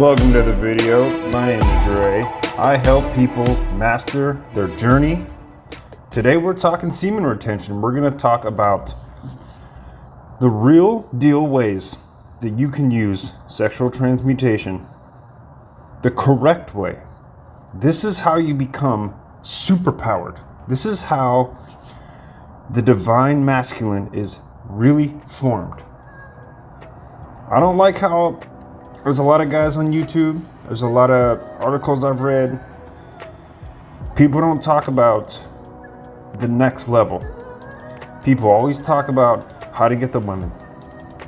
Welcome to the video. My name is Dre. I help people master their journey. Today we're talking semen retention. We're going to talk about the real deal ways that you can use sexual transmutation the correct way. This is how you become superpowered. This is how the divine masculine is really formed. I don't like how there's a lot of guys on YouTube, there's a lot of articles I've read. People don't talk about the next level. People always talk about how to get the women.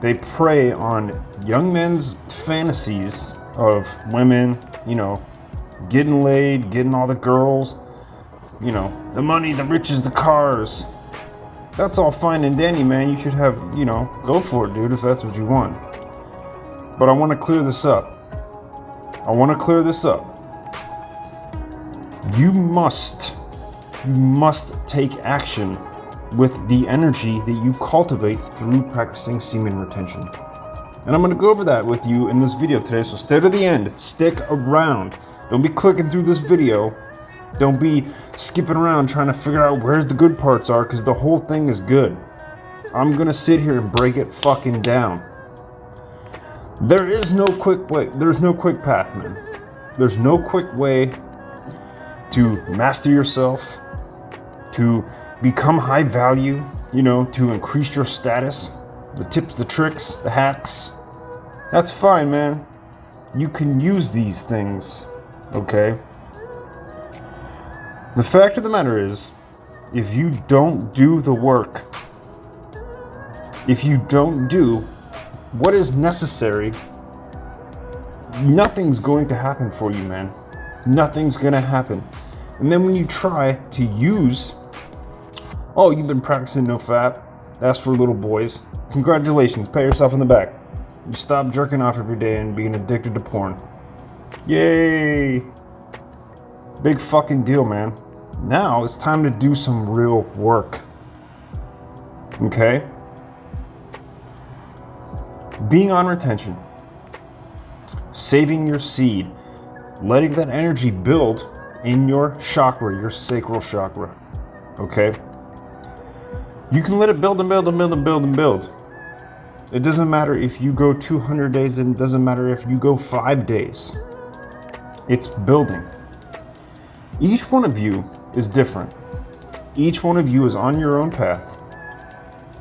They prey on young men's fantasies of women, getting laid, getting all the girls, the money, the riches, the cars. That's all fine and dandy, man. You should have, go for it, dude, if that's what you want. But I want to clear this up. You must take action with the energy that you cultivate through practicing semen retention. And I'm going to go over that with you in this video today, so stay to the end. Stick around. Don't be clicking through this video. Don't be skipping around trying to figure out where's the good parts are, because the whole thing is good. I'm going to sit here and break it fucking down. There is no quick way. There's no quick path, man. There's no quick way to master yourself, to become high value, to increase your status, the tips, the tricks, the hacks. That's fine, man. You can use these things, okay? The fact of the matter is, if you don't do the work, if you don't do what is necessary, nothing's going to happen for you, man. Nothing's gonna happen. And then when you try to use, you've been practicing no fap, that's for little boys. Congratulations, pat yourself in the back. You stop jerking off every day and being addicted to porn. Yay! Big fucking deal, man. Now it's time to do some real work. Okay? Being on retention, saving your seed, letting that energy build in your chakra, your sacral chakra, okay? You can let it build and build and build and build and build. It doesn't matter if you go 200 days, and it doesn't matter if you go 5 days. It's building. Each one of you is different. Each one of you is on your own path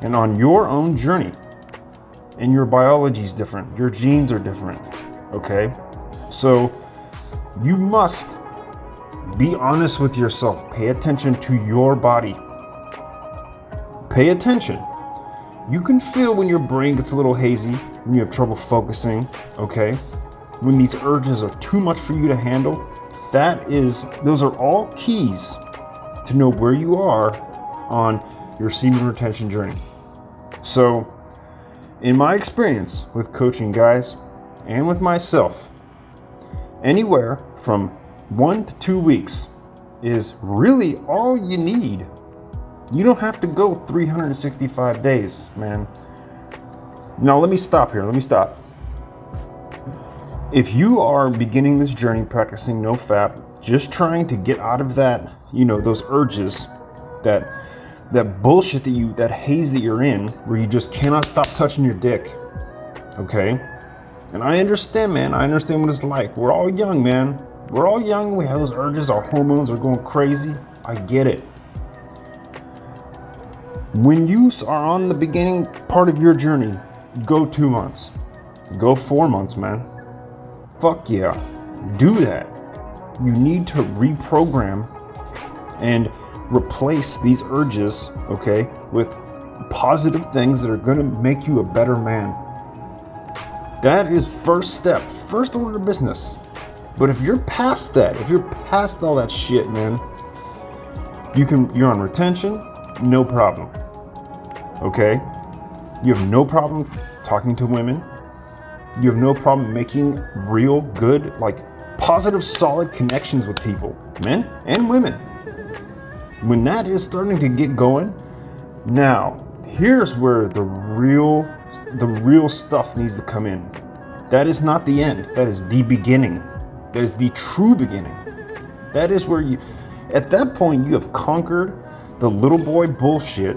and on your own journey. And your biology is different. Your genes are different. Okay? So you must be honest with yourself. Pay attention to your body. Pay attention. You can feel when your brain gets a little hazy, when you have trouble focusing, okay? When these urges are too much for you to handle. Those are all keys to know where you are on your semen retention journey. So, in my experience with coaching guys and with myself, anywhere from 1 to 2 weeks is really all you need. You don't have to go 365 days, man. Now let me stop here. If you are beginning this journey practicing no fap, just trying to get out of that, those urges, that bullshit that haze that you're in, where you just cannot stop touching your dick, okay? And I understand, man. I understand what it's like. We're all young, man. We're all young. We have those urges. Our hormones are going crazy. I get it. When you are on the beginning part of your journey, go 2 months. Go 4 months, man. Fuck yeah. Do that. You need to reprogram and replace these urges, okay, with positive things that are going to make you a better man. That is first step, first order of business. But if you're past that, if you're past all that shit, man, you're on retention, no problem. Okay? You have no problem talking to women. You have no problem making real good, positive, solid connections with people, men and women. When that is starting to get going, now here's where the real stuff needs to come in. That is not the end. That is the beginning. That is the true beginning. That is where you, at that point, you have conquered the little boy bullshit.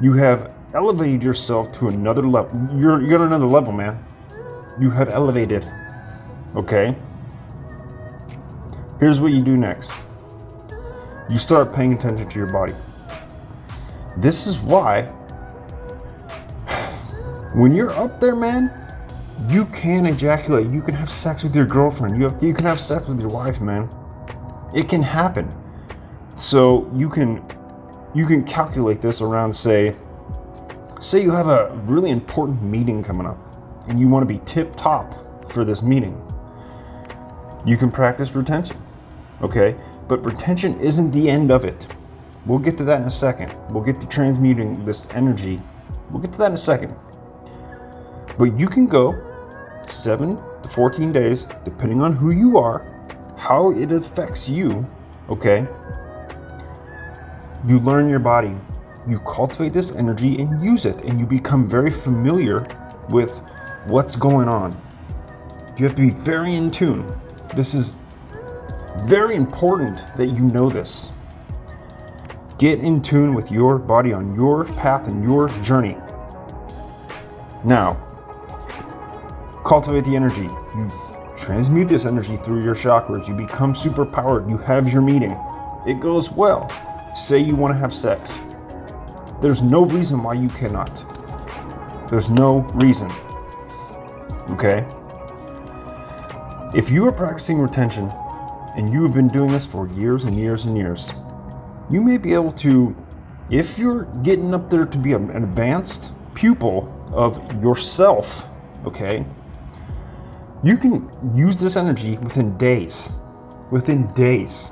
You have elevated yourself to another level. You're on another level, man. You have elevated. Okay? Here's what you do next. You start paying attention to your body. This is why when you're up there, man, you can ejaculate. You can have sex with your girlfriend. You can have sex with your wife, man. It can happen. So you can calculate this around, say you have a really important meeting coming up and you want to be tip top for this meeting. You can practice retention, okay? But retention isn't the end of it. We'll get to that in a second. We'll get to transmuting this energy. We'll get to that in a second. But you can go 7 to 14 days, depending on who you are, how it affects you, okay? You learn your body. You cultivate this energy and use it, and you become very familiar with what's going on. You have to be very in tune. This is very important that you know this. Get in tune with your body on your path and your journey. Now, cultivate the energy. You transmute this energy through your chakras. You become super powered. You have your meeting. It goes well. Say you want to have sex. There's no reason why you cannot. There's no reason. Okay? If you are practicing retention and you have been doing this for years and years and years, you may be able to, if you're getting up there to be an advanced pupil of yourself, okay, you can use this energy within days. Within days.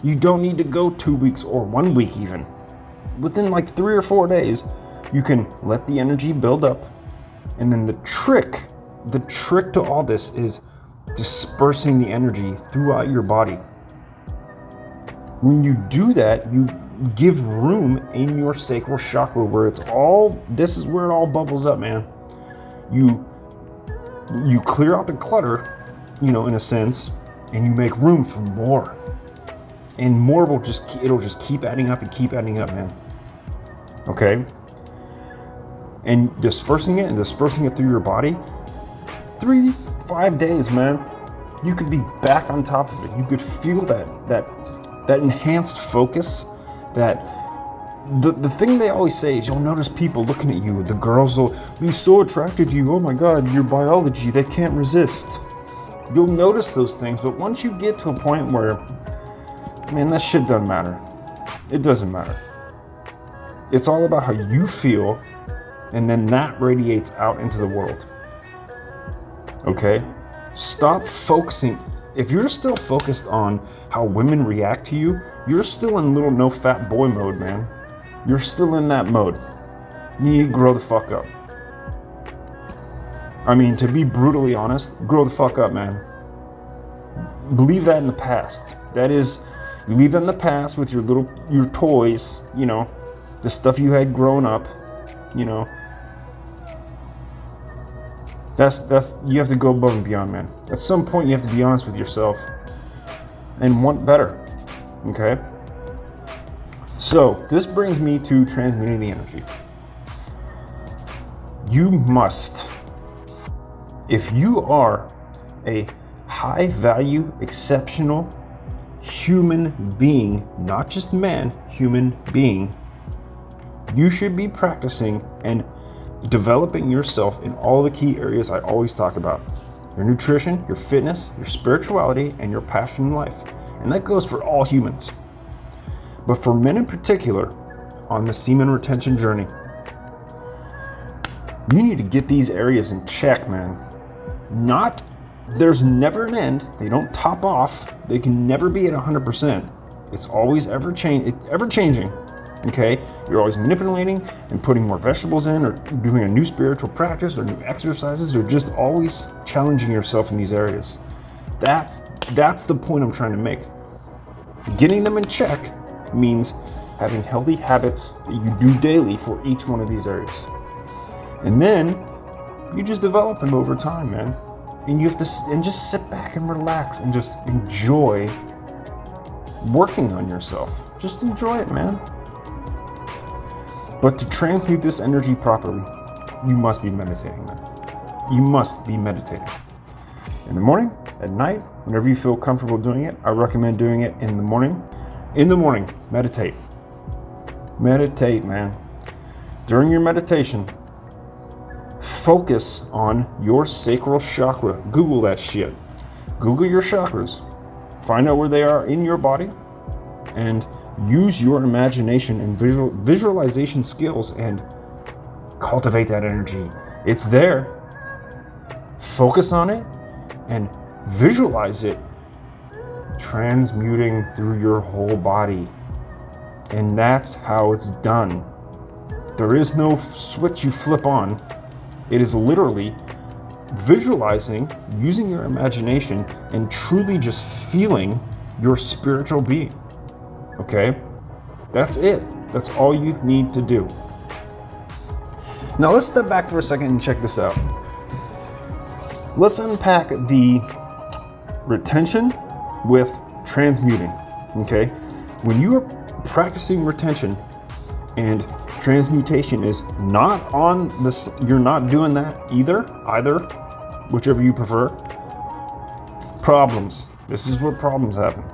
You don't need to go 2 weeks or 1 week even. Within like 3 or 4 days, you can let the energy build up. And then the trick to all this is dispersing the energy throughout your body. When you do that, you give room in your sacral chakra where this is where it all bubbles up, man. You clear out the clutter, in a sense, and you make room for more. And more it'll just keep adding up and keep adding up, man. Okay? And dispersing it through your body, 3-5 days, man, you could be back on top of it. You could feel that enhanced focus, that the thing they always say is you'll notice people looking at you. The girls will be so attracted to you. Oh my God, your biology, they can't resist. You'll notice those things, but once you get to a point where, man, that shit doesn't matter. It doesn't matter. It's all about how you feel, and then that radiates out into the world. Okay? Stop focusing. If you're still focused on how women react to you, you're still in little no fat boy mode, man. You're still in that mode. You need to grow the fuck up. I mean, to be brutally honest, grow the fuck up, man. Leave that in the past. That is, you leave that in the past with your toys, the stuff you had growing up, That's you have to go above and beyond, man. At some point, you have to be honest with yourself and want better. Okay? So, this brings me to transmuting the energy. You must, if you are a high value, exceptional human being, not just man, human being, you should be practicing and developing yourself in all the key areas I always talk about. Your nutrition, your fitness, your spirituality, and your passion in life. And that goes for all humans. But for men in particular, on the semen retention journey, you need to get these areas in check, man. There's never an end. They don't top off. They can never be at 100%. It's always ever changing. Okay, you're always manipulating and putting more vegetables in, or doing a new spiritual practice, or new exercises, or just always challenging yourself in these areas. That's the point I'm trying to make. Getting them in check means having healthy habits that you do daily for each one of these areas. And then You just develop them over time, man. And you have to just sit back and relax and just enjoy working on yourself. Just enjoy it, man. But to transmute this energy properly, you must be meditating, man. You must be meditating. In the morning, at night, whenever you feel comfortable doing it. I recommend doing it in the morning. In the morning, meditate. Meditate, man. During your meditation, focus on your sacral chakra. Google that shit. Google your chakras. Find out where they are in your body and use your imagination and visualization skills and cultivate that energy. It's there. Focus on it and visualize it transmuting through your whole body. And that's how it's done. There is no switch you flip on. It is literally visualizing, using your imagination, and truly just feeling your spiritual being. Okay? That's it. That's all you need to do. Now let's step back for a second and check this out. Let's unpack the retention with transmuting. Okay? When you are practicing retention and transmutation is not on this, you're not doing that either, whichever you prefer. Problems. This is where problems happen.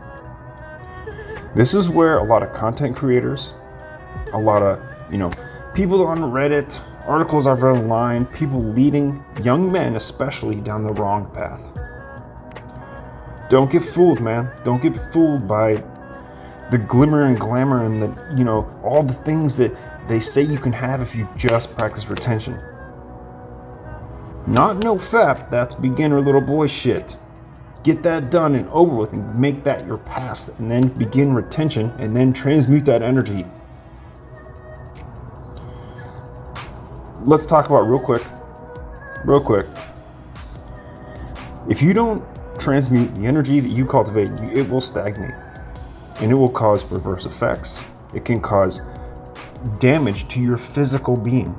This is where a lot of content creators, a lot of, people on Reddit, articles I've read online, people leading young men especially down the wrong path. Don't get fooled, man. Don't get fooled by the glimmer and glamour and the, all the things that they say you can have if you just practice retention. Not no fap, that's beginner little boy shit. Get that done and over with and make that your past, and then begin retention and then transmute that energy. Let's talk about real quick. If you don't transmute the energy that you cultivate, it will stagnate and it will cause reverse effects. It can cause damage to your physical being,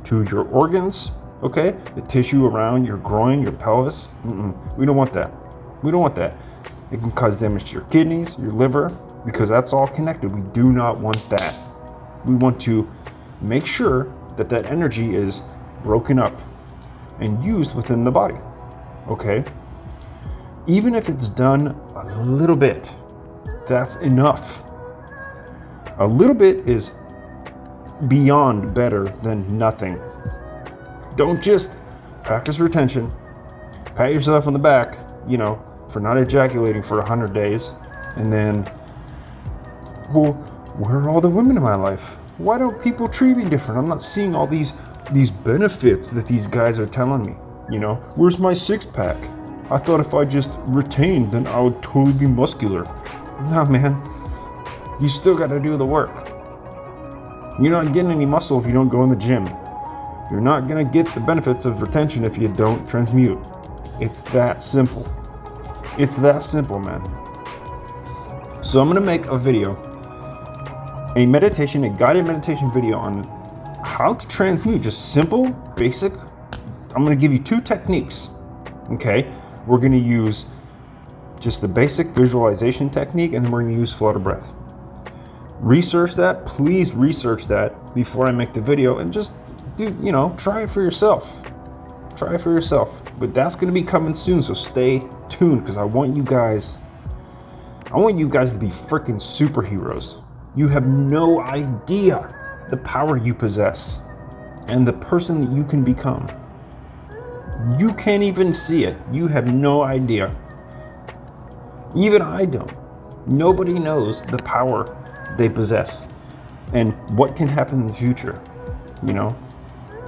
to your organs, okay? The tissue around your groin, your pelvis. We don't want that. We don't want that. It can cause damage to your kidneys, your liver, because that's all connected. We do not want that. We want to make sure that that energy is broken up and used within the body, okay? Even if it's done a little bit, that's enough. A little bit is beyond better than nothing. Don't just practice retention, pat yourself on the back, for not ejaculating for 100 days, and then, well, where are all the women in my life? Why don't people treat me different? I'm not seeing all these benefits that these guys are telling me. Where's my six pack? I thought if I just retained, then I would totally be muscular. No, man. You still got to do the work. You're not getting any muscle if you don't go in the gym. You're not going to get the benefits of retention if you don't transmute. It's that simple. It's that simple, man. So I'm going to make a video, a guided meditation video on how to transmute. Just simple, basic. I'm going to give you 2 techniques. Okay? We're going to use just the basic visualization technique, and then we're going to use flow to breath. Research that. Please research that before I make the video, and just try it for yourself. Try it for yourself. But that's going to be coming soon, so stay tuned, because I want you guys to be freaking superheroes. You have no idea the power you possess and the person that you can become. You can't even see it. You have no idea. Even I don't. Nobody knows the power they possess and what can happen in the future.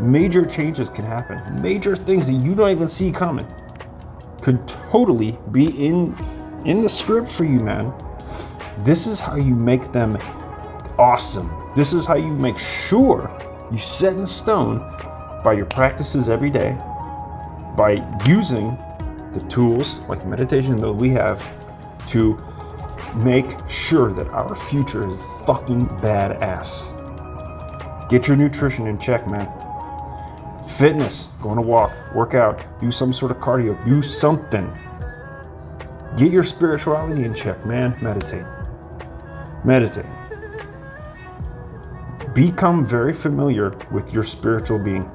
Major changes can happen. Major things that you don't even see coming could totally be in the script for you, man. This is how you make them awesome. This is how you make sure you set in stone by your practices every day, by using the tools like meditation that we have to make sure that our future is fucking badass. Get your nutrition in check, man. Fitness, go on a walk, work out, do some sort of cardio, do something. Get your spirituality in check, man. Meditate. Meditate. Become very familiar with your spiritual being.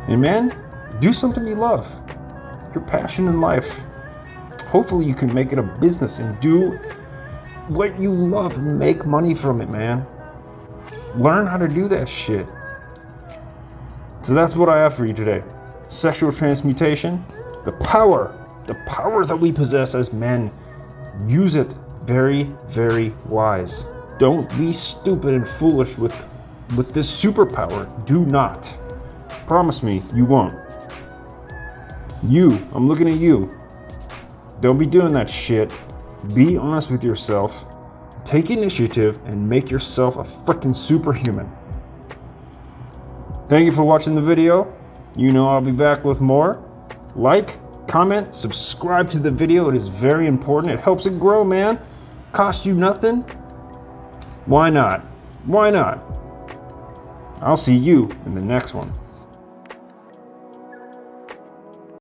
And man, do something you love. Your passion in life. Hopefully you can make it a business and do what you love and make money from it, man. Learn how to do that shit. So that's what I have for you today. Sexual transmutation, the power that we possess as men. Use it very, very wise. Don't be stupid and foolish with this superpower. Do not. Promise me you won't. I'm looking at you. Don't be doing that shit. Be honest with yourself. Take initiative and make yourself a freaking superhuman. Thank you for watching the video. You know I'll be back with more. Like, comment, subscribe to the video. It is very important. It helps it grow, man. Cost you nothing. Why not? Why not? I'll see you in the next one.